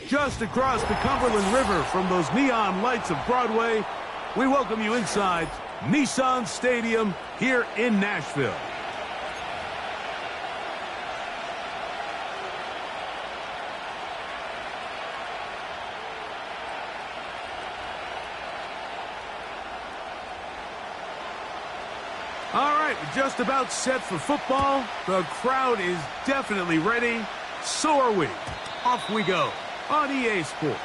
Just across the Cumberland River from those neon lights of Broadway, we welcome you inside Nissan Stadium here in Nashville. All right, we're just about set for football. The crowd is definitely ready. So are we. Off we go on EA Sports.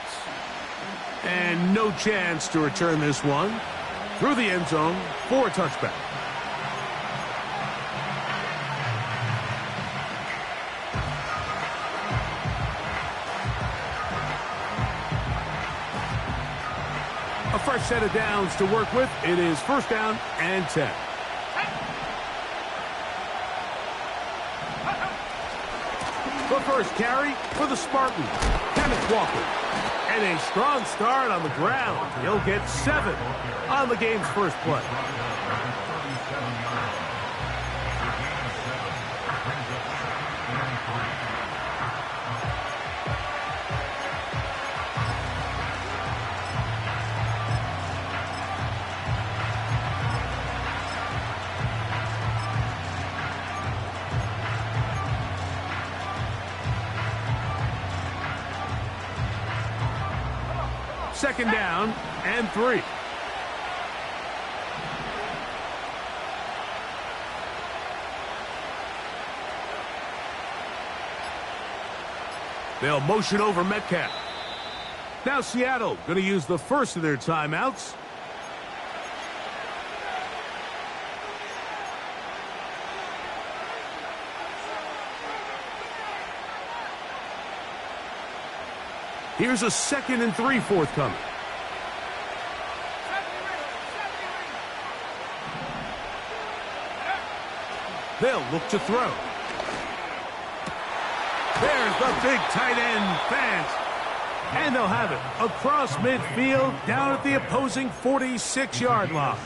And no chance to return this one through the end zone for a touchback. A fresh set of downs to work with. It is first down and 10. The first carry for the Spartans, Kenneth Walker. And a strong start on the ground. He'll get 7 on the game's first play. Second down and 3. They'll motion over Metcalf. Now Seattle going to use the first of their timeouts. Here's a 2nd and 3 forthcoming. They'll look to throw. There's the big tight end pass. And they'll have it across midfield down at the opposing 46-yard line.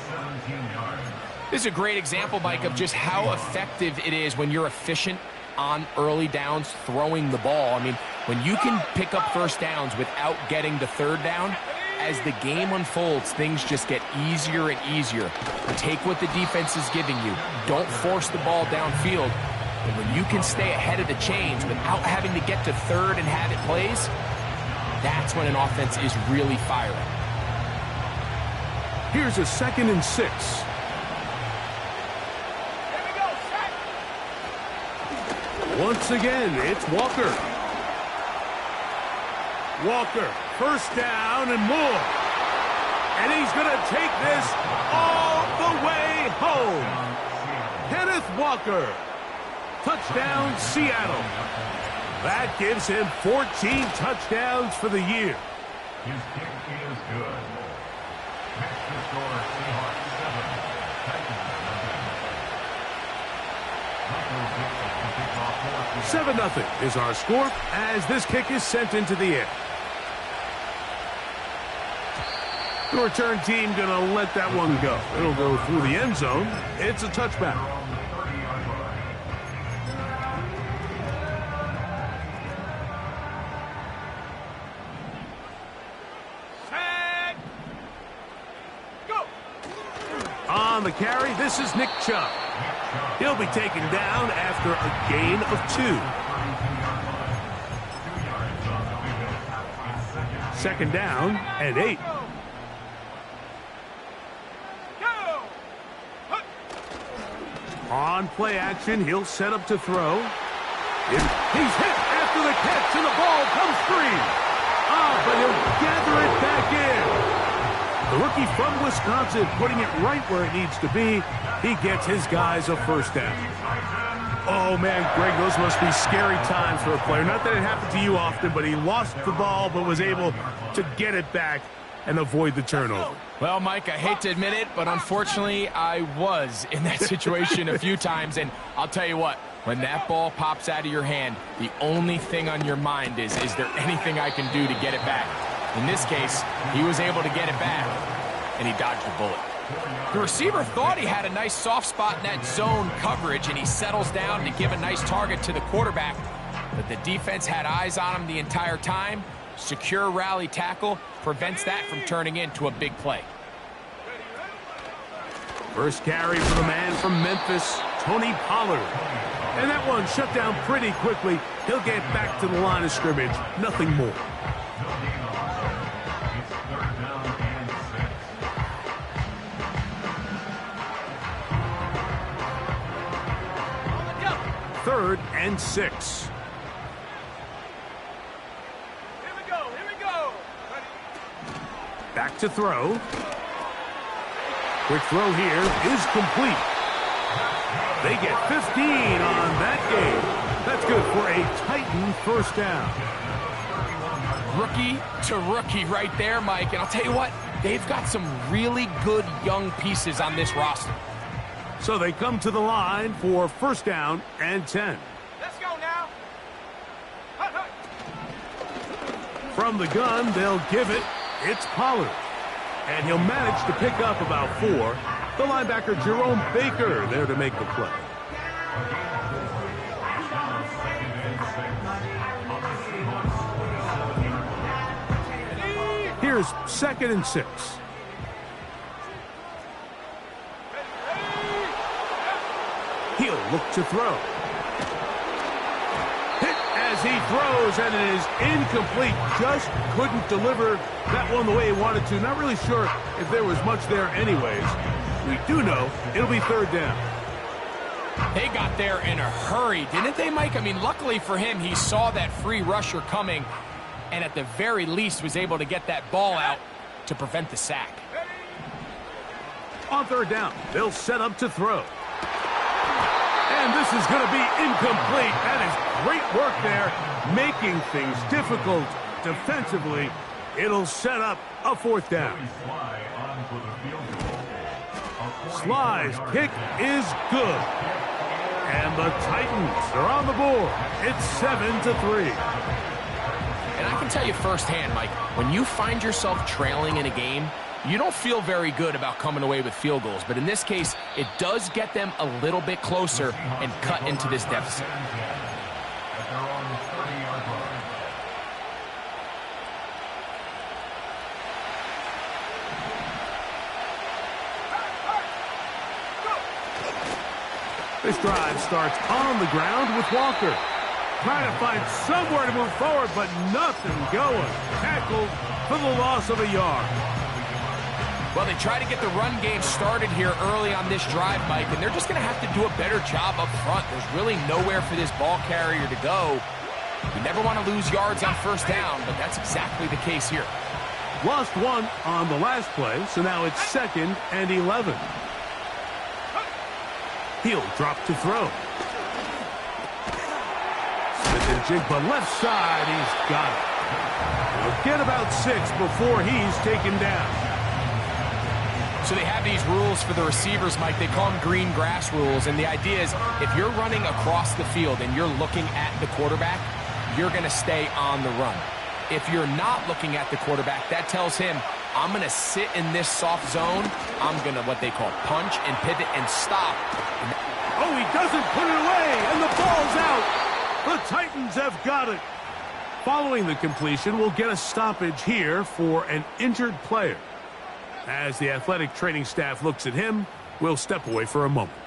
This is a great example, Mike, of just how effective it is when you're efficient on early downs throwing the ball. I mean, when you can pick up first downs without getting the third down, as the game unfolds, things just get easier and easier. Take what the defense is giving you. Don't force the ball downfield. And when you can stay ahead of the chains without having to get to third and have it plays, that's when an offense is really firing. Here's a 2nd and 6. Once again, it's Walker. Walker, first down and more. And he's going to take this all the way home. Kenneth Walker. Touchdown, Seattle. That gives him 14 touchdowns for the year. His kick is good. Next to score, Seahawks 7, Titans 7-0 is our score as this kick is sent into the air. The return team going to let that one go. It'll go through the end zone. It's a touchback. On the carry, this is Nick Chubb. He'll be taken down after a gain of 2. Second down and 8. On play action, he'll set up to throw. He's hit after the catch, and the ball comes free. But he'll gather it back in. The rookie from Wisconsin putting it right where it needs to be. He gets his guys a first down. Oh, man, Greg, those must be scary times for a player. Not that it happened to you often, but he lost the ball but was able to get it back and avoid the turnover. Well, Mike, I hate to admit it, but unfortunately I was in that situation a few times. And I'll tell you what, when that ball pops out of your hand, the only thing on your mind is there anything I can do to get it back? In this case, he was able to get it back, and he dodged the bullet. The receiver thought he had a nice soft spot in that zone coverage, and he settles down to give a nice target to the quarterback. But the defense had eyes on him the entire time. Secure rally tackle prevents that from turning into a big play. First carry for the man from Memphis, Tony Pollard. And that one shut down pretty quickly. He'll get back to the line of scrimmage. Nothing more. Third and 6. Here we go. Back to throw. Quick throw here is complete. They get 15 on that game. That's good for a Titan first down. Rookie to rookie right there, Mike. And I'll tell you what, they've got some really good young pieces on this roster. So they come to the line for first down and 10. Let's go now. From the gun, they'll give it. It's Pollard. And he'll manage to pick up about 4. The linebacker, Jerome Baker, there to make the play. Here's 2nd and 6. He'll look to throw. Hit as he throws, and it is incomplete. Just couldn't deliver that one the way he wanted to. Not really sure if there was much there anyways. We do know it'll be 3rd down. They got there in a hurry, didn't they, Mike? I mean, luckily for him, he saw that free rusher coming and at the very least was able to get that ball out to prevent the sack. On 3rd down, they'll set up to throw. And this is going to be incomplete. That is great work there, making things difficult defensively. It'll set up a 4th down. Sly's kick is good. And the Titans are on the board. It's 7-3. And I can tell you firsthand, Mike, when you find yourself trailing in a game, you don't feel very good about coming away with field goals. But in this case, it does get them a little bit closer and cut into this deficit. This drive starts on the ground with Walker. Trying to find somewhere to move forward, but nothing going. Tackled for the loss of a yard. Well, they try to get the run game started here early on this drive, Mike, and they're just going to have to do a better job up front. There's really nowhere for this ball carrier to go. You never want to lose yards on first down, but that's exactly the case here. Lost 1 on the last play, so now it's 2nd and 11. He'll drop to throw. Smith and Jigba left side. He's got it. He'll get about 6 before he's taken down. So they have these rules for the receivers, Mike. They call them green grass rules. And the idea is if you're running across the field and you're looking at the quarterback, you're going to stay on the run. If you're not looking at the quarterback, that tells him, I'm going to sit in this soft zone. I'm going to, what they call, punch and pivot and stop. Oh, he doesn't put it away, and the ball's out. The Titans have got it. Following the completion, we'll get a stoppage here for an injured player. As the athletic training staff looks at him, we'll step away for a moment.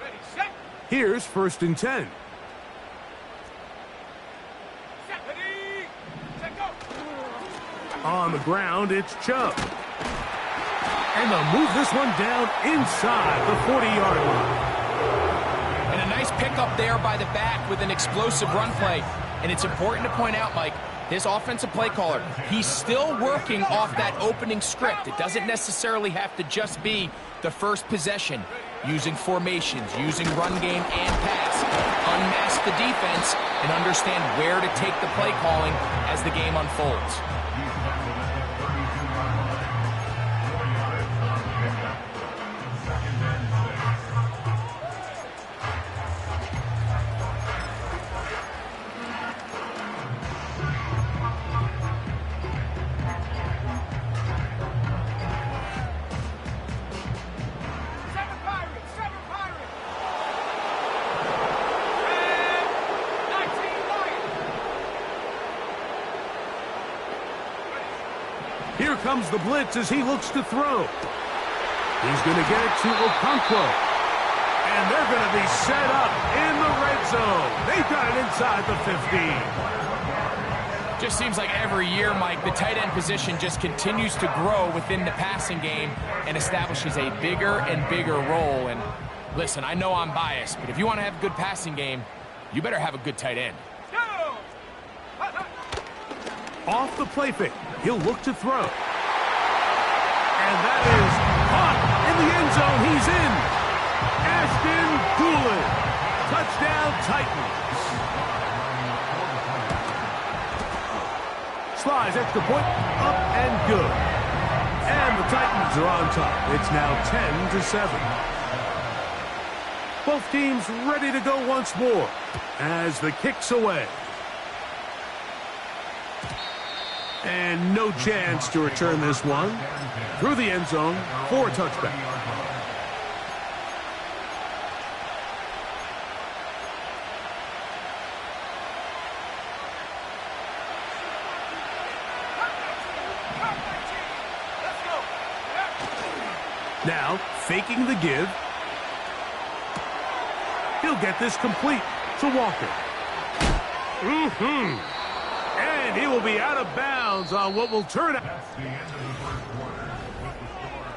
Ready, set. Here's 1st and 10. Set. Ready, set, go. On the ground, it's Chubb. And they'll move this one down inside the 40-yard line. And a nice pickup there by the back with an explosive run play. And it's important to point out, Mike, this offensive play caller, he's still working off that opening script. It doesn't necessarily have to just be the first possession. Using formations, using run game and pass. Unmask the defense and understand where to take the play calling as the game unfolds. Here comes the blitz as he looks to throw. He's going to get it to Okonkwo. And they're going to be set up in the red zone. They've got it inside the 15. Just seems like every year, Mike, the tight end position just continues to grow within the passing game and establishes a bigger and bigger role. And listen, I know I'm biased, but if you want to have a good passing game, you better have a good tight end. Off the play fake, he'll look to throw. And that is caught in the end zone. He's in. Ashton Doolin. Touchdown, Titans. Slides extra point, up and good. And the Titans are on top. It's now 10-7. Both teams ready to go once more as the kick's away. And no chance to return this one through the end zone for a touchback. Now, faking the give. He'll get this complete to Walker. And he will be out of bounds on what will turn out. That's the end of the first quarter. With the score.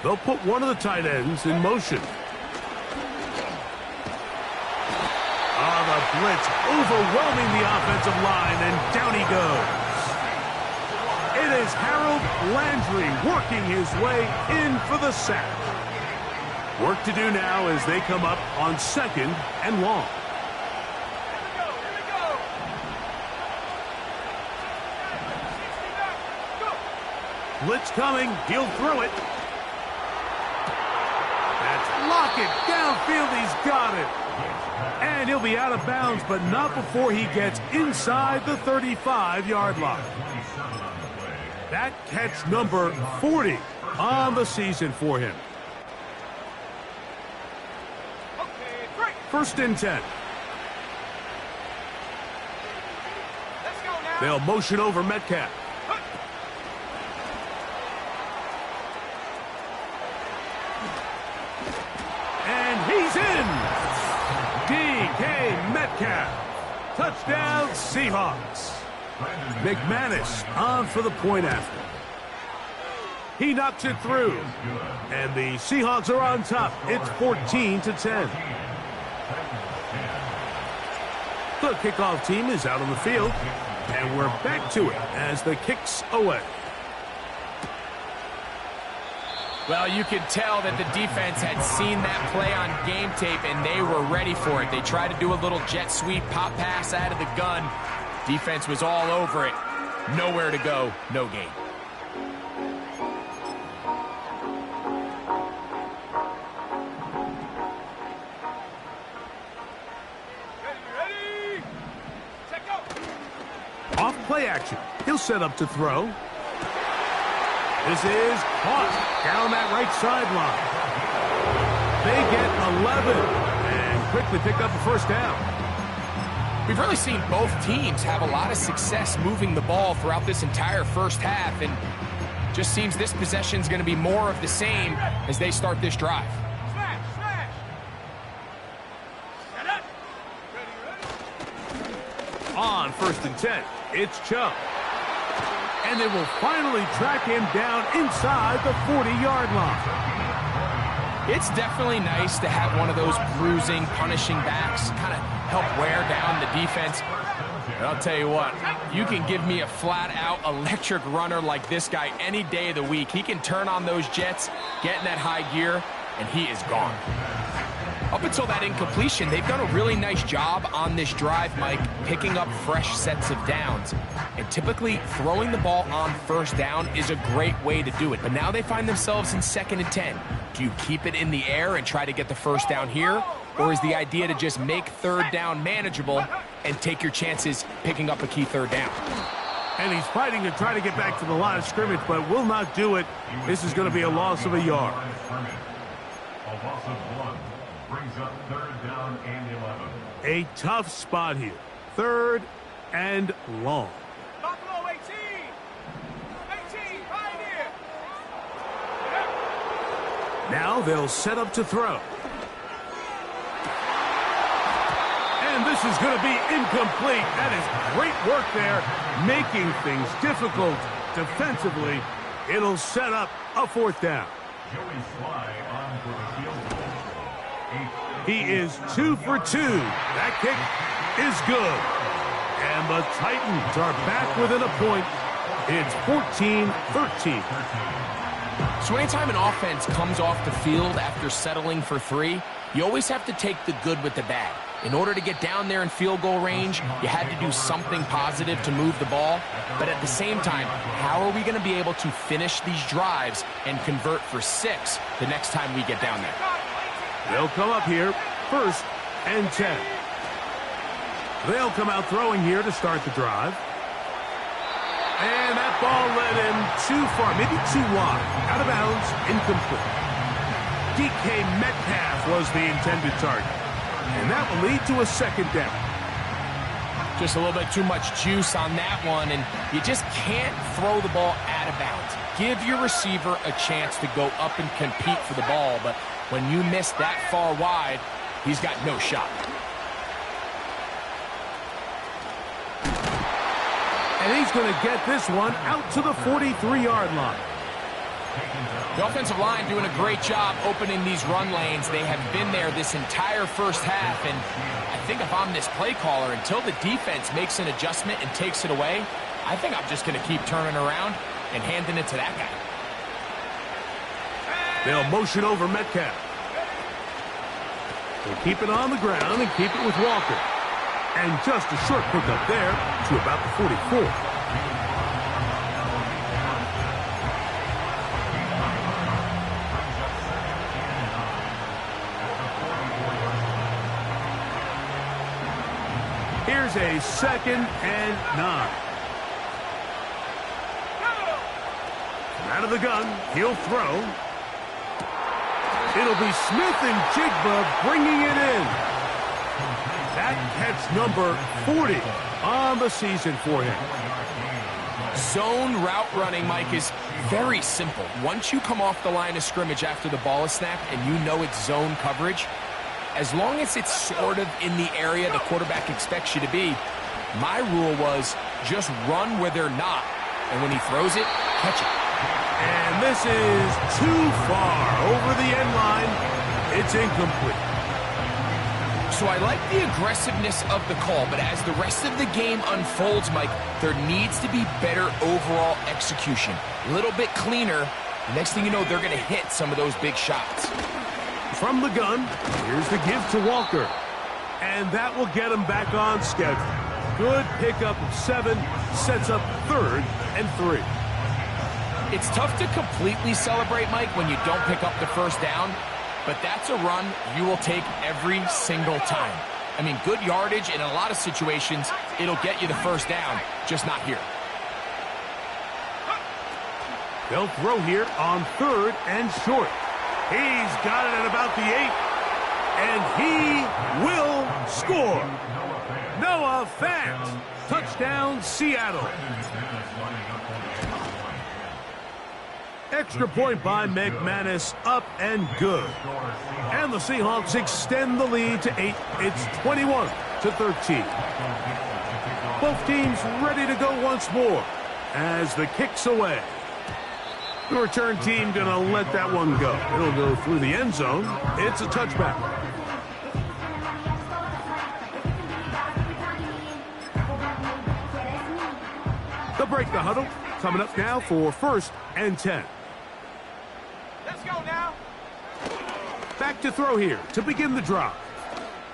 They'll put one of the tight ends in motion. The blitz overwhelming the offensive line, and down he goes. It is Harold Landry working his way in for the sack. Work to do now as they come up on 2nd and long. Blitz coming. He'll throw it. That's Lockett downfield. He's got it. And he'll be out of bounds, but not before he gets inside the 35-yard line. That catch number 40 on the season for him. 1st and 10. They'll motion over Metcalf. And he's in. DK Metcalf. Touchdown, Seahawks. McManus on for the point after. He knocks it through. And the Seahawks are on top. It's 14-10. The kickoff team is out on the field. And we're back to it as the kick's away. Well, you could tell that the defense had seen that play on game tape, and they were ready for it. They tried to do a little jet sweep, pop pass out of the gun. Defense was all over it. Nowhere to go, no gain. Ready? Check go. Off play action. He'll set up to throw. This is caught down that right sideline. They get 11 and quickly pick up a first down. We've really seen both teams have a lot of success moving the ball throughout this entire first half, and just seems this possession is going to be more of the same as they start this drive. Smash, smash. Set up. Ready? On 1st and 10, it's Chubb. And they will finally track him down inside the 40-yard line. It's definitely nice to have one of those bruising, punishing backs kind of help wear down the defense. But I'll tell you what, you can give me a flat-out electric runner like this guy any day of the week. He can turn on those jets, get in that high gear, and he is gone. Up until that incompletion, they've done a really nice job on this drive, Mike, picking up fresh sets of downs. And typically, throwing the ball on first down is a great way to do it. But now they find themselves in 2nd and 10. Do you keep it in the air and try to get the first down here? Or is the idea to just make 3rd down manageable and take your chances picking up a key 3rd down? And he's fighting to try to get back to the line of scrimmage, but will not do it. This is going to be a loss of a yard. A loss of 1 brings up 3rd down and 11. A tough spot here. 3rd and long. Buffalo 18. 18, right here. Now they'll set up to throw. And this is going to be incomplete. That is great work there, making things difficult defensively. It'll set up a 4th down. Joey Sly on for the field goal. He is 2 for 2. That kick is good. And the Titans are back within a point. It's 14-13. So anytime an offense comes off the field after settling for 3, you always have to take the good with the bad. In order to get down there in field goal range, you had to do something positive to move the ball. But at the same time, how are we going to be able to finish these drives and convert for 6 the next time we get down there? They'll come up here, 1st and 10. They'll come out throwing here to start the drive. And that ball led him too far, maybe too wide. Out of bounds, incomplete. DK Metcalf was the intended target. And that will lead to a 2nd down. Just a little bit too much juice on that one, and you just can't throw the ball out of bounds. Give your receiver a chance to go up and compete for the ball, but when you miss that far wide, he's got no shot. And he's going to get this one out to the 43-yard line. The offensive line doing a great job opening these run lanes. They have been there this entire first half, and I think if I'm this play caller, until the defense makes an adjustment and takes it away, I think I'm just going to keep turning around and handing it to that guy. They'll motion over Metcalf. They'll keep it on the ground and keep it with Walker. And just a short pickup there to about the 44. Here's a 2nd and 9. From out of the gun, he'll throw. It'll be Smith and Jigba bringing it in. That catch number 40 on the season for him. Zone route running, Mike, is very simple. Once you come off the line of scrimmage after the ball is snapped and you know it's zone coverage, as long as it's sort of in the area the quarterback expects you to be, my rule was just run where they're not. And when he throws it, catch it. And this is too far over the end line. It's incomplete. So I like the aggressiveness of the call, but as the rest of the game unfolds, Mike, there needs to be better overall execution. A little bit cleaner. Next thing you know, they're going to hit some of those big shots. From the gun, here's the give to Walker. And that will get him back on schedule. Good pickup of 7, sets up 3rd and 3. It's tough to completely celebrate, Mike, when you don't pick up the first down, but that's a run you will take every single time. I mean, good yardage in a lot of situations, it'll get you the first down, just not here. They'll throw here on 3rd and short. He's got it at about the 8, and he will score. Noah Fant, touchdown Seattle. Extra point by McManus, up and good. And the Seahawks extend the lead to 8. It's 21-13. Both teams ready to go once more as the kick's away. The return team going to let that one go. It'll go through the end zone. It's a touchback. They'll break the huddle. Coming up now for 1st and 10. Let's go now. back to throw here to begin the drop.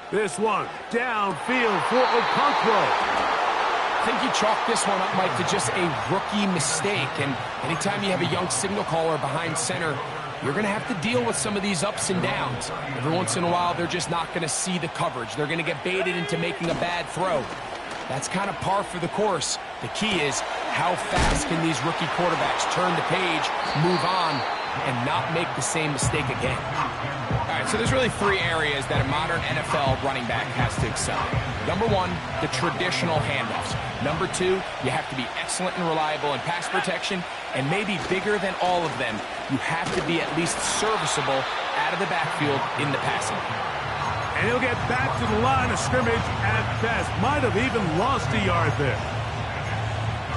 This one downfield for Okonkwo. I think you chalk this one up, Mike, to just a rookie mistake. And anytime you have a young signal caller behind center, you're going to have to deal with some of these ups and downs. Every once in a while, they're just not going to see the coverage. They're going to get baited into making a bad throw. That's kind of par for the course. The key is how fast can these rookie quarterbacks turn the page, move on, and not make the same mistake again. All right, so there's really three areas that a modern NFL running back has to excel in. Number one, the traditional handoffs. Number two, you have to be excellent and reliable in pass protection, and maybe bigger than all of them, you have to be at least serviceable out of the backfield in the passing. And he'll get back to the line of scrimmage at best. Might have even lost a yard there.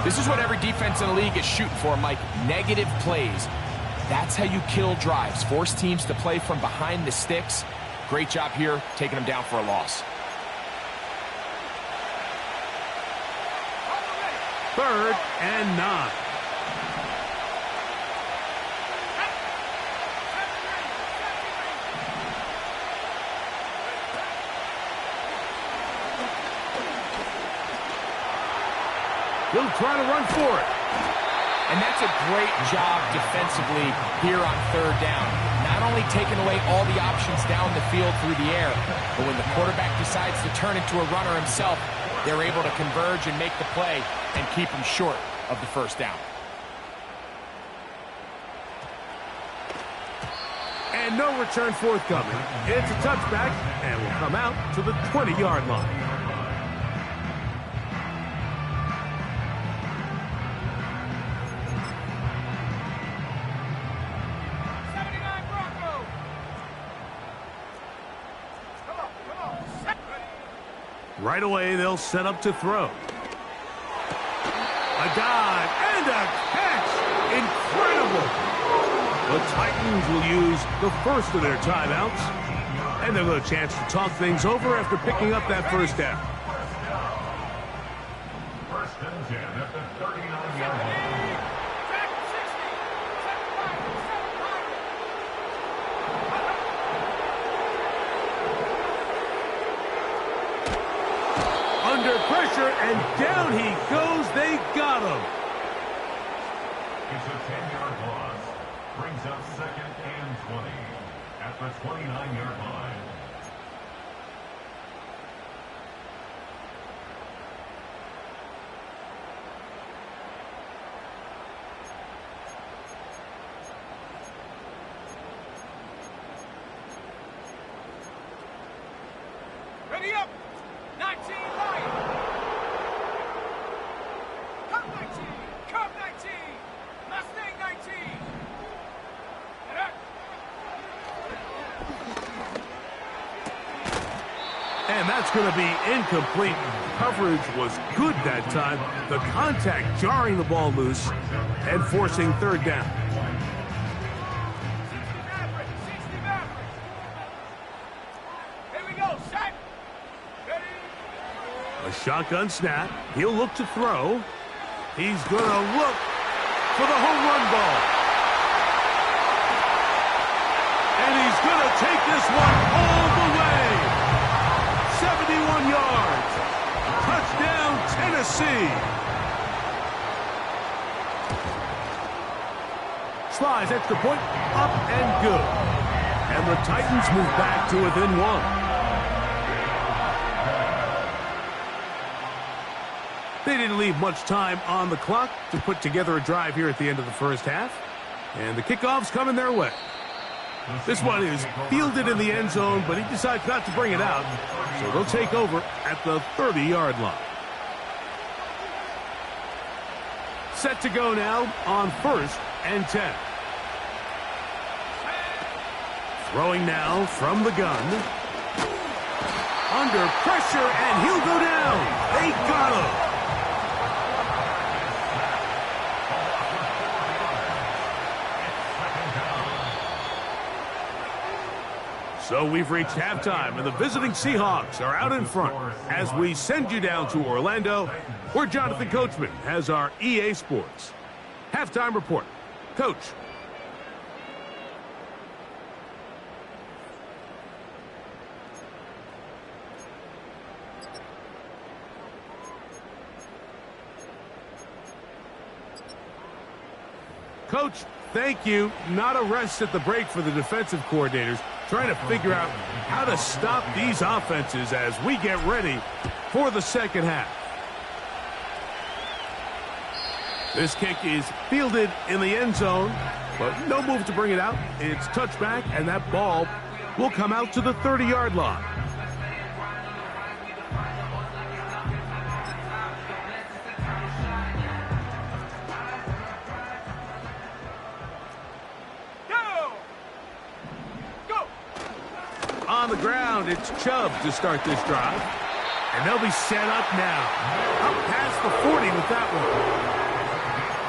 This is what every defense in the league is shooting for, Mike. Negative plays. That's how you kill drives. Force teams to play from behind the sticks. Great job here, taking them down for a loss. 3rd and 9. He'll try to run for it. And that's a great job defensively here on 3rd down. Not only taking away all the options down the field through the air, but when the quarterback decides to turn into a runner himself, they're able to converge and make the play and keep him short of the 1st down. And no return forthcoming. It's a touchback and will come out to the 20-yard line. Right away, they'll set up to throw. A dive and a catch. Incredible. The Titans will use the first of their timeouts. And they'll have a chance to talk things over after picking up that 1st down. 1st and 10 at the 39-yard line. Under pressure, and down he goes. They got him. It's a 10-yard loss. Brings up 2nd and 20 at the 29-yard line. Ready up. 19 Lion. Cup 19. Cup 19. Mustang 19. And that's going to be incomplete. Coverage was good that time. The contact jarring the ball loose and forcing 3rd down. 60 Maverick. 60 Maverick. Here we go. Set. Ready. A shotgun snap. He'll look to throw. He's going to look for the home run ball. And he's going to take this one all the way. 71 yards. Touchdown, Tennessee. Slides extra point, up and good. And the Titans move back to within 1. They didn't leave much time on the clock to put together a drive here at the end of the 1st half. And the kickoff's coming their way. This one is fielded in the end zone, but he decides not to bring it out. So they'll take over at the 30-yard line. Set to go now on 1st and 10. Throwing now from the gun. Under pressure, and he'll go down. They got him. So we've reached halftime, and the visiting Seahawks are out in front as we send you down to Orlando, where Jonathan Coachman has our EA Sports halftime report. Coach. Coach, thank you. Not a rest at the break for the defensive coordinators, trying to figure out how to stop these offenses as we get ready for the second half. This kick is fielded in the end zone, but no move to bring it out. It's touchback, and that ball will come out to the 30-yard line. On the ground, it's Chubb to start this drive. And they'll be set up now. Up past the 40 with that one.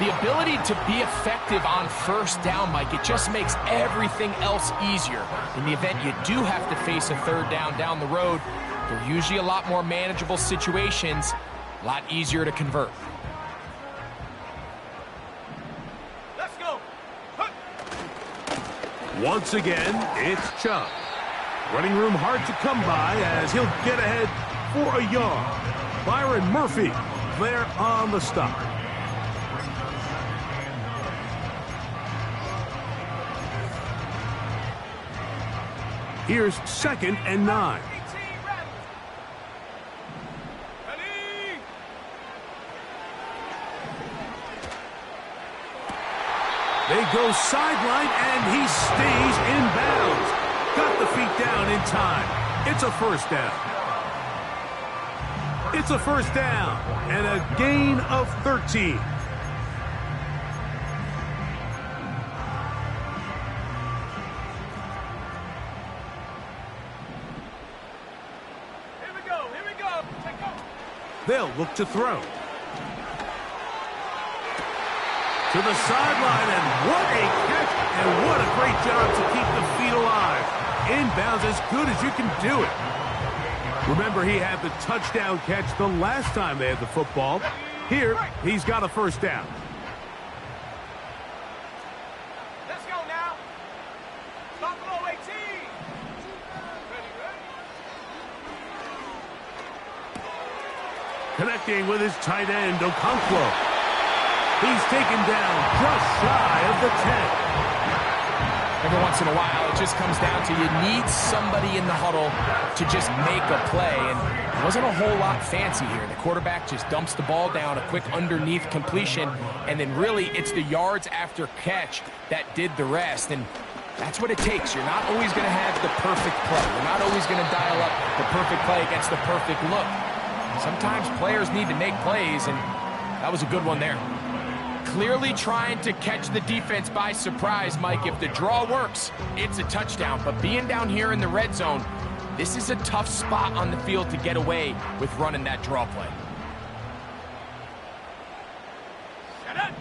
The ability to be effective on first down, Mike, it just makes everything else easier. In the event you do have to face a third down the road, they're usually a lot more manageable situations, a lot easier to convert. Let's go. Once again, it's Chubb. Running room hard to come by as he'll get ahead for a yard. Byron Murphy there on the stop. Here's 2nd and 9. They go sideline, and he stays in bounds. Got the feet down in time. It's a first down. It's a first down and a gain of 13. Here we go. Here we go. Take go. They'll look to throw. To the sideline, and what a catch, and what a great job to keep the feet alive. Inbounds as good as you can do it. Remember, he had the touchdown catch the last time they had the football. Here, he's got a first down. Let's go now. Buffalo 18. Ready. Connecting with his tight end, Okonkwo. He's taken down just shy of the 10. Every once in a while, it just comes down to you need somebody in the huddle to just make a play, and it wasn't a whole lot fancy here. The quarterback just dumps the ball down, a quick underneath completion, and then really it's the yards after catch that did the rest, and that's what it takes. You're not always going to have the perfect play. You're not always going to dial up the perfect play against the perfect look. Sometimes players need to make plays, and that was a good one there. Clearly trying to catch the defense by surprise, Mike. If the draw works, it's a touchdown. But being down here in the red zone, this is a tough spot on the field to get away with running that draw play. Shut up.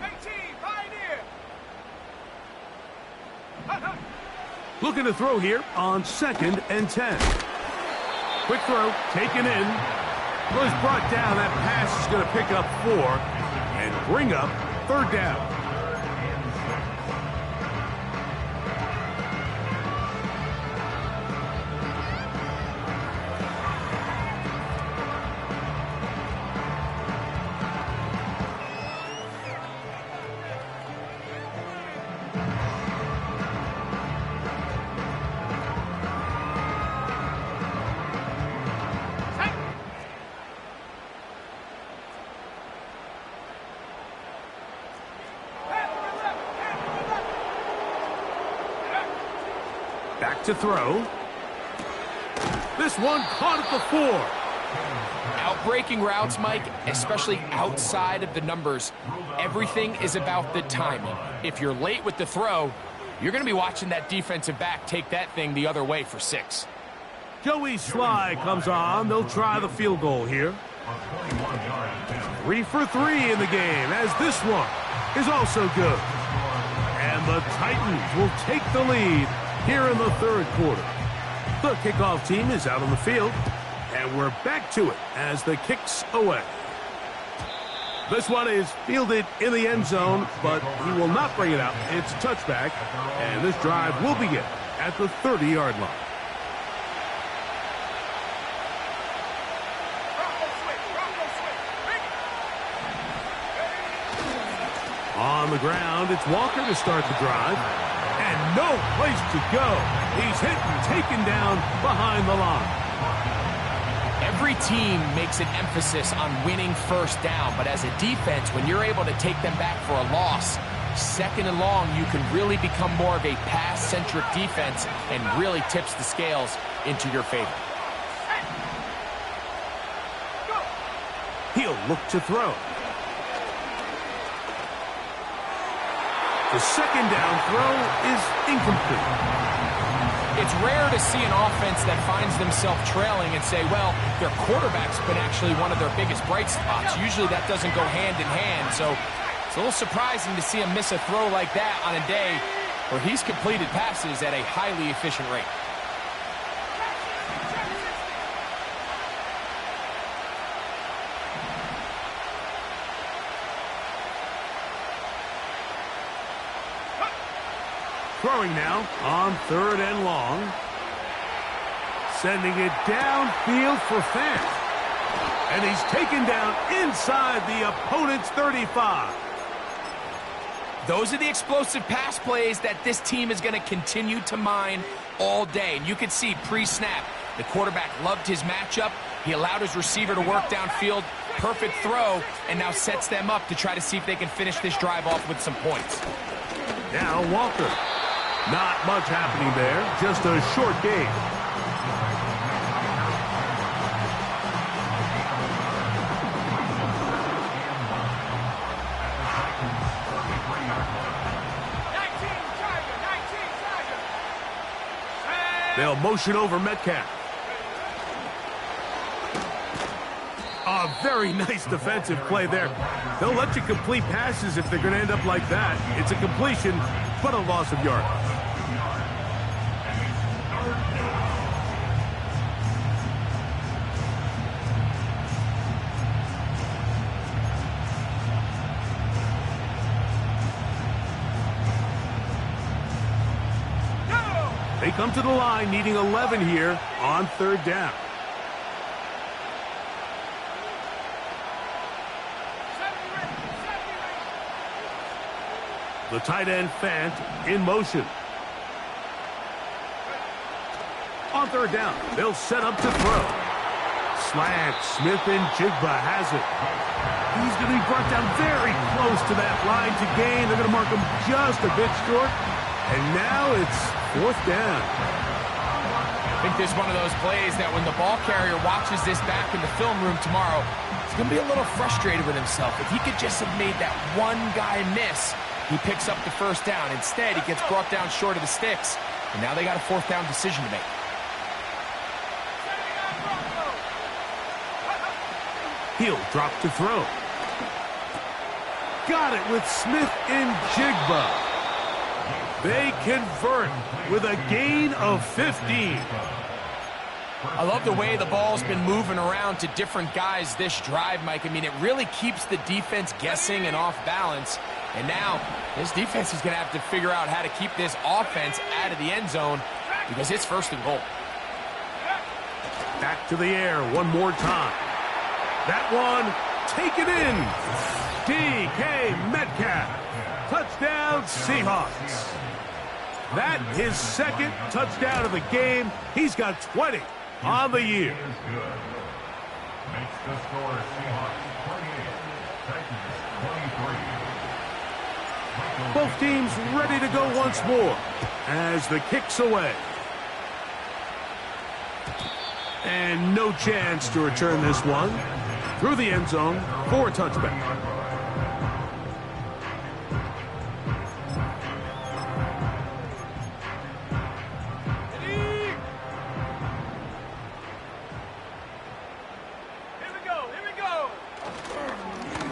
18, Pioneer. Looking to throw here on 2nd and 10. Quick throw, taken in. Well, he's brought down. That pass is going to pick up 4 and bring up 3rd down. Back to throw. This one caught at the 4. Outbreaking routes, Mike, especially outside of the numbers, everything is about the timing. If you're late with the throw, you're going to be watching that defensive back take that thing the other way for 6. Joey Sly comes on. They'll try the field goal here. 3 for 3 in the game, as this one is also good. And the Titans will take the lead here in the 3rd quarter. The kickoff team is out on the field, and we're back to it as the kick's away. This one is fielded in the end zone, but he will not bring it out. It's touchback, and this drive will begin at the 30-yard line. Bronco switch. Bronco switch. Bring it. On the ground, it's Walker to start the drive. And no place to go. He's hit and taken down behind the line. Every team makes an emphasis on winning first down, but as a defense, when you're able to take them back for a loss, second and long, you can really become more of a pass-centric defense and really tips the scales into your favor. He'll look to throw. The second down throw is incomplete. It's rare to see an offense that finds themselves trailing and say, well, their quarterback's been actually one of their biggest bright spots. Usually that doesn't go hand in hand, so it's a little surprising to see him miss a throw like that on a day where he's completed passes at a highly efficient rate. Throwing now on 3rd and long. Sending it downfield for Fant. And he's taken down inside the opponent's 35. Those are the explosive pass plays that this team is going to continue to mine all day. And you can see pre-snap, the quarterback loved his matchup. He allowed his receiver to work downfield. Perfect throw, and now sets them up to try to see if they can finish this drive off with some points. Now Walker. Not much happening there, just a short game. They'll motion over Metcalf. A very nice defensive play there. They'll let you complete passes if they're going to end up like that. It's a completion, but a loss of yards. They come to the line needing 11 here on 3rd down. The tight end Fant in motion. On 3rd down, they'll set up to throw. Slant, Smith and Jigba has it. He's going to be brought down very close to that line to gain. They're going to mark him just a bit short. And now it's 4th down. I think this is one of those plays that when the ball carrier watches this back in the film room tomorrow, he's going to be a little frustrated with himself. If he could just have made that one guy miss, he picks up the 1st down. Instead, he gets brought down short of the sticks. And now they got a 4th down decision to make. He'll drop to throw. Got it with Smith and Jigba. They convert with a gain of 15. I love the way the ball's been moving around to different guys this drive, Mike. I mean, it really keeps the defense guessing and off balance. And now, this defense is going to have to figure out how to keep this offense out of the end zone because it's 1st and goal. Back to the air one more time. That one taken in. DK Metcalf. Touchdown, Seahawks. That his 2nd touchdown of the game. He's got 20 on the year. Makes the score Seahawks 28, Titans 23. Both teams ready to go once more as the kick's away. And no chance to return this one through the end zone for a touchback.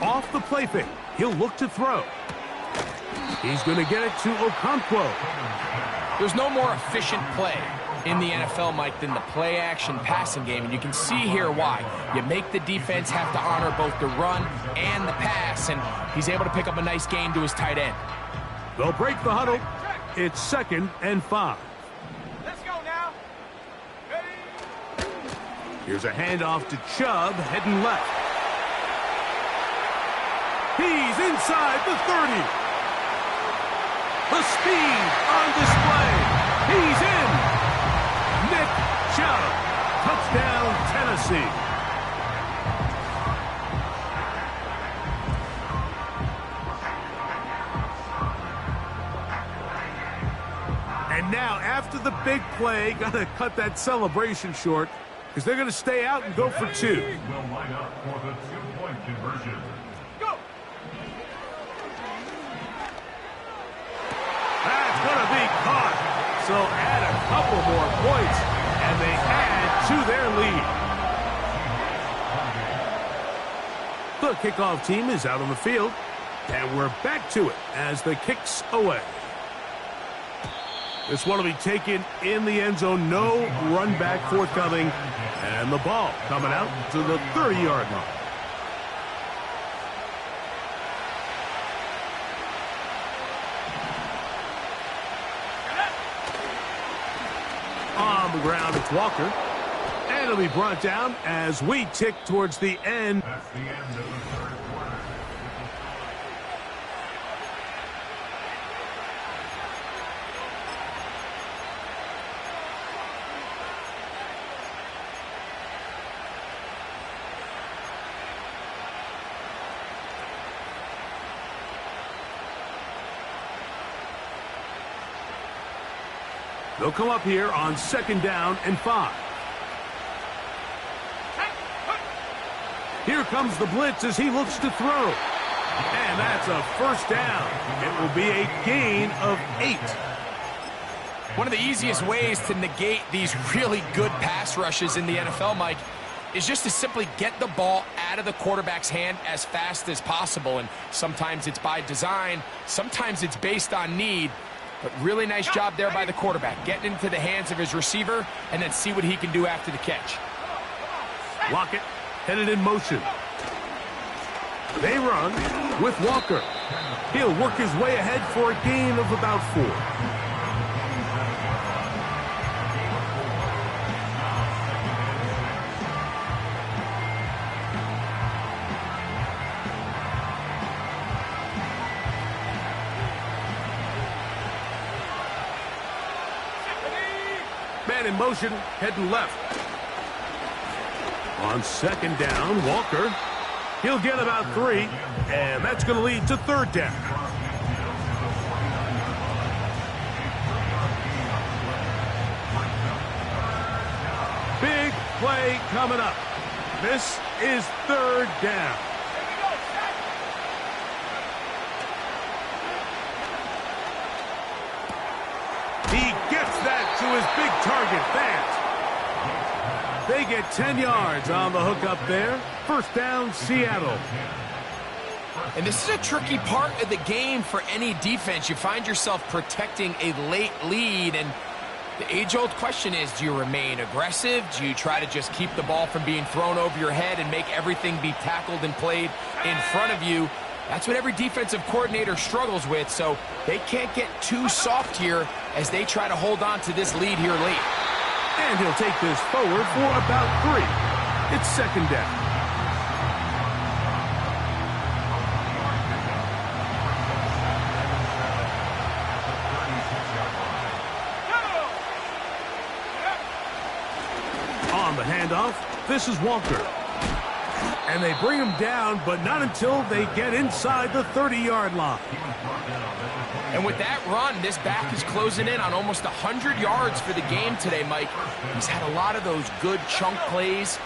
Off the play fake, he'll look to throw. He's going to get it to Okonkwo. There's no more efficient play in the NFL, Mike, than the play-action passing game, and you can see here why. You make the defense have to honor both the run and the pass, and he's able to pick up a nice gain to his tight end. They'll break the huddle. It's 2nd and 5. Let's go now. Ready? Here's a handoff to Chubb, heading left. He's inside the 30. The speed on display. He's in. Nick Chubb. Touchdown, Tennessee. And now, after the big play, got to cut that celebration short because they're going to stay out and go for two. Will line up for the two-point conversion. Go! That's going to be caught. So add a couple more points, and they add to their lead. The kickoff team is out on the field, and we're back to it as the kick's away. This one will be taken in the end zone. No run back forthcoming, and the ball coming out to the 30-yard line. On the ground, it's Walker. And it'll be brought down as we tick towards the end. That's the end of the third quarter. They'll come up here on 2nd down and 5. Here comes the blitz as he looks to throw. And that's a first down. It will be a gain of 8. One of the easiest ways to negate these really good pass rushes in the NFL, Mike, is just to simply get the ball out of the quarterback's hand as fast as possible. And sometimes it's by design, sometimes it's based on need. But really nice job there by the quarterback, getting into the hands of his receiver and then see what he can do after the catch. Lockett headed in motion. They run with Walker. He'll work his way ahead for a gain of about 4. Man in motion, heading left. On 2nd down, Walker. He'll get about 3, and that's going to lead to 3rd down. Big play coming up. This is 3rd down. He gets that to his big target, Fant. They get 10 yards on the hook up there. First down, Seattle. And this is a tricky part of the game for any defense. You find yourself protecting a late lead, and the age-old question is, do you remain aggressive? Do you try to just keep the ball from being thrown over your head and make everything be tackled and played in front of you? That's what every defensive coordinator struggles with, so they can't get too soft here as they try to hold on to this lead here late. And he'll take this forward for about 3. It's 2nd down. On the handoff, this is Walker. And they bring him down, but not until they get inside the 30-yard line. And with that run, this back is closing in on almost 100 yards for the game today, Mike. He's had a lot of those good chunk plays.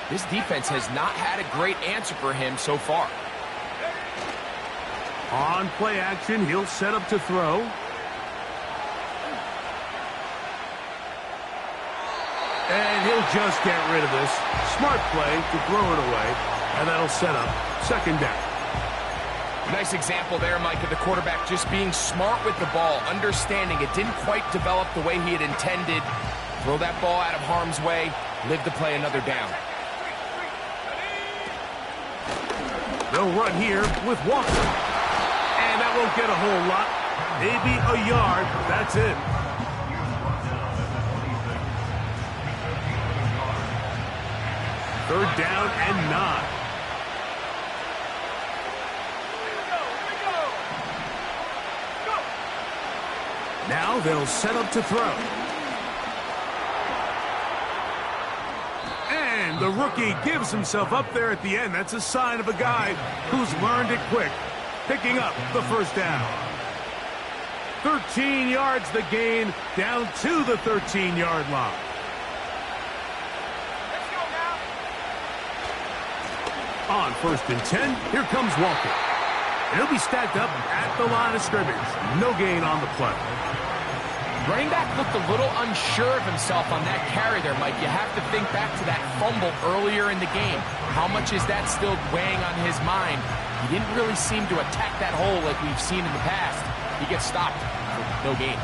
This defense has not had a great answer for him so far. On play action, he'll set up to throw. And he'll just get rid of this. Smart play to throw it away. And that'll set up 2nd down. Nice example there, Mike, of the quarterback just being smart with the ball, understanding it didn't quite develop the way he had intended. Throw that ball out of harm's way, live to play another down. They'll run here with Walker. And that won't get a whole lot. Maybe a yard. That's it. Third down and 9. Now they'll set up to throw. And the rookie gives himself up there at the end. That's a sign of a guy who's learned it quick, picking up the first down. 13 yards the gain, down to the 13-yard line. Let's go now. On 1st and 10, here comes Walker. And he'll be stacked up at the line of scrimmage. No gain on the play. Running back looked a little unsure of himself on that carry there, Mike. You have to think back to that fumble earlier in the game. How much is that still weighing on his mind? He didn't really seem to attack that hole like we've seen in the past. He gets stopped for no gain.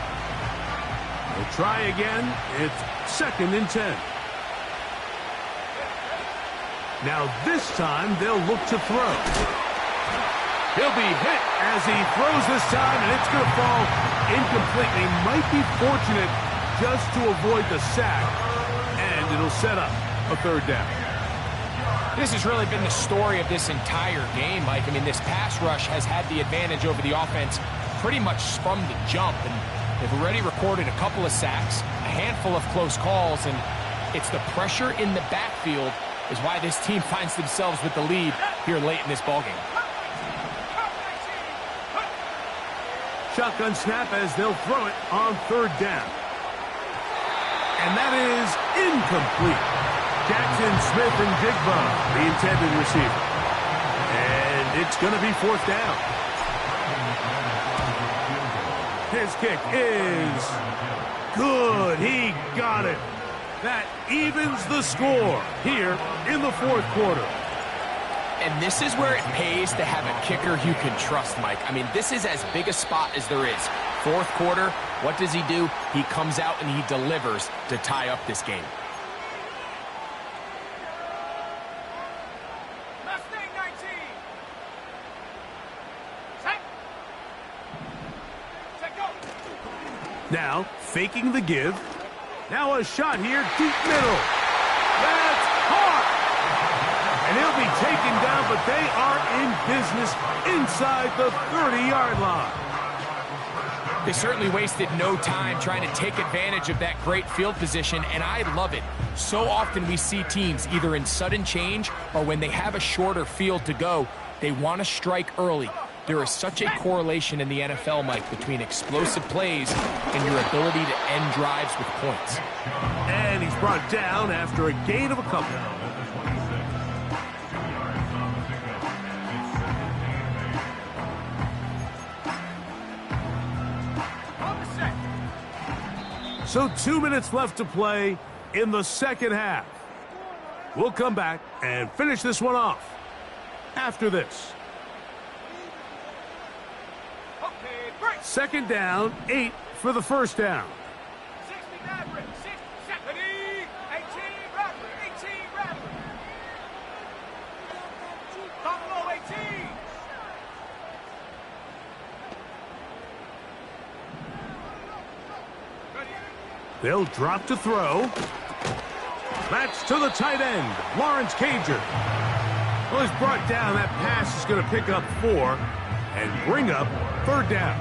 We'll try again. It's 2nd and 10. Now this time they'll look to throw. He'll be hit as he throws this time, and it's going to fall incomplete. He might be fortunate just to avoid the sack, and it'll set up a 3rd down. This has really been the story of this entire game, Mike. I mean, this pass rush has had the advantage over the offense pretty much from the jump, and they've already recorded a couple of sacks, a handful of close calls, and it's the pressure in the backfield is why this team finds themselves with the lead here late in this ballgame. Shotgun snap as they'll throw it on 3rd down. And that is incomplete. Jackson, Smith, and Jigba, the intended receiver. And it's going to be 4th down. His kick is good. He got it. That evens the score here in the 4th quarter. And this is where it pays to have a kicker you can trust, Mike. I mean, this is as big a spot as there is. 4th quarter, what does he do? He comes out and he delivers to tie up this game. Mustang 19. Set. Set, go. Now, faking the give. Now a shot here, deep middle. That's hard. And he'll be taken down, but they are in business inside the 30-yard line. They certainly wasted no time trying to take advantage of that great field position, and I love it. So often we see teams either in sudden change or when they have a shorter field to go, they want to strike early. There is such a correlation in the NFL, Mike, between explosive plays and your ability to end drives with points. And he's brought down after a gain of a couple. So 2 minutes left to play in the 2nd half. We'll come back and finish this one off after this. 2nd down, 8 for the 1st down. 60 Maverick, 6, 70, 18 Rattler, 18 Rattler. Buffalo 18. They'll drop to throw. That's to the tight end, Lawrence Cager. Well, he's brought down. That pass is going to pick up 4 and bring up 3rd down.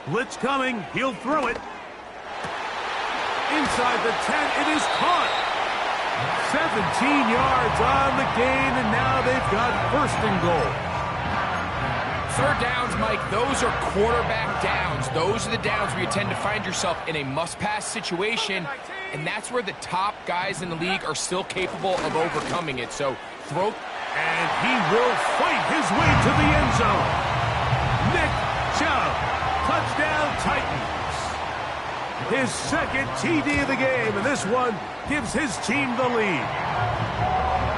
Blitz coming. He'll throw it. Inside the 10. It is caught. 17 yards on the gain, and now they've got 1st and goal. 3rd downs, Mike, those are quarterback downs. Those are the downs where you tend to find yourself in a must-pass situation, and that's where the top guys in the league are still capable of overcoming it. So, throw. And he will fight his way to the end zone. Nick Chubb. Touchdown, Titans. His 2nd TD of the game, and this one gives his team the lead.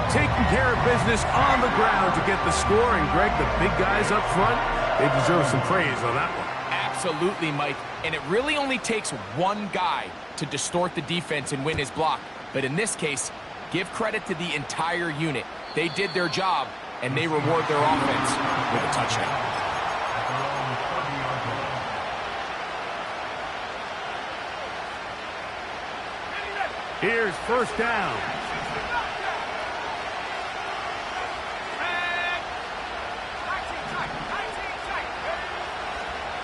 Taking care of business on the ground to get the score, and Greg, the big guys up front, they deserve some praise on that one. Absolutely, Mike. And it really only takes one guy to distort the defense and win his block. But in this case, give credit to the entire unit. They did their job, and they reward their offense with a touchdown. Here's first down.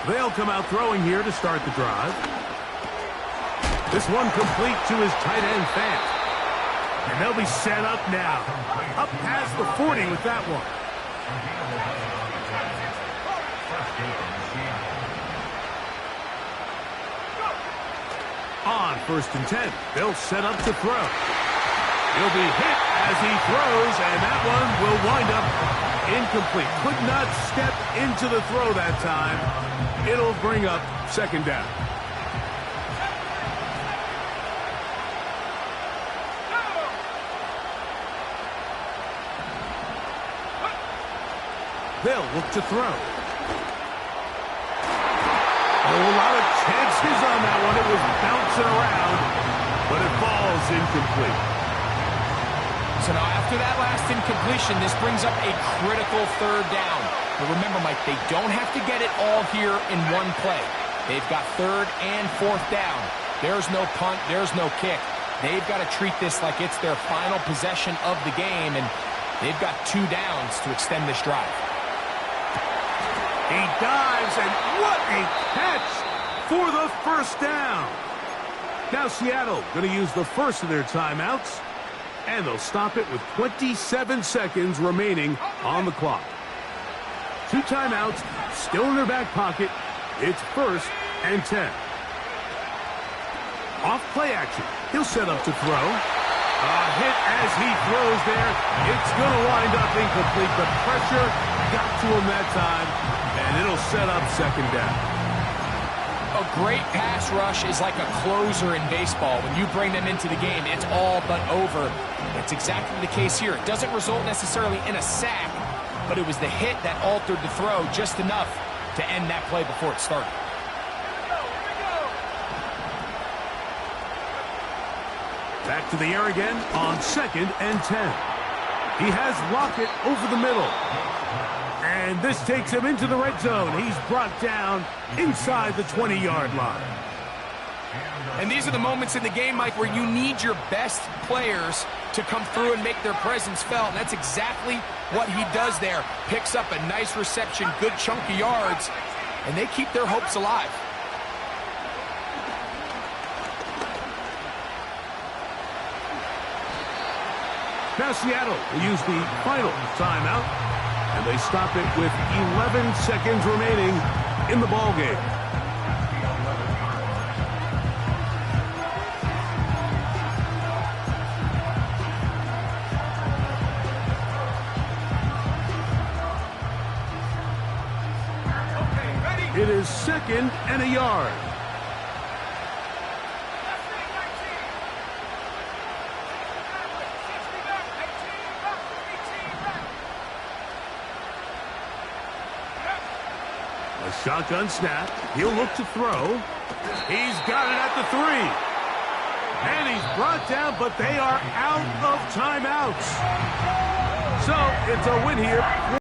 They'll come out throwing here to start the drive. This one complete to his tight end, Fant. And they'll be set up now. Up past the 40 with that one. On 1st and 10, they'll set up to throw. He'll be hit as he throws, and that one will wind up incomplete. Could not step into the throw that time. It'll bring up 2nd down. They'll look to throw. A lot of chances on that one. It was bouncing around, but it falls incomplete. So now after that last incompletion, this brings up a critical 3rd down. But remember, Mike, they don't have to get it all here in one play. They've got 3rd and 4th down. There's no punt. There's no kick. They've got to treat this like it's their final possession of the game, and they've got 2 downs to extend this drive. He dives, and what a catch for the 1st down. Now Seattle going to use the first of their timeouts, and they'll stop it with 27 seconds remaining on the clock. 2 timeouts still in their back pocket. It's 1st and 10. Off play action. He'll set up to throw. A hit as he throws there. It's going to wind up incomplete. The pressure got to him that time. And it'll set up 2nd down. A great pass rush is like a closer in baseball. When you bring them into the game, it's all but over. That's exactly the case here. It doesn't result necessarily in a sack, but it was the hit that altered the throw just enough to end that play before it started. Back to the air again on 2nd and 10. He has Lockett over the middle. And this takes him into the red zone. He's brought down inside the 20-yard line. And these are the moments in the game, Mike, where you need your best players to come through and make their presence felt. And that's exactly what he does there. Picks up a nice reception, good chunk of yards, and they keep their hopes alive. Now Seattle will use the final timeout. And they stop it with 11 seconds remaining in the ball game. It is 2nd and a yard. Shotgun snap. He'll look to throw. He's got it at the 3. And he's brought down, but they are out of timeouts. So it's a win here.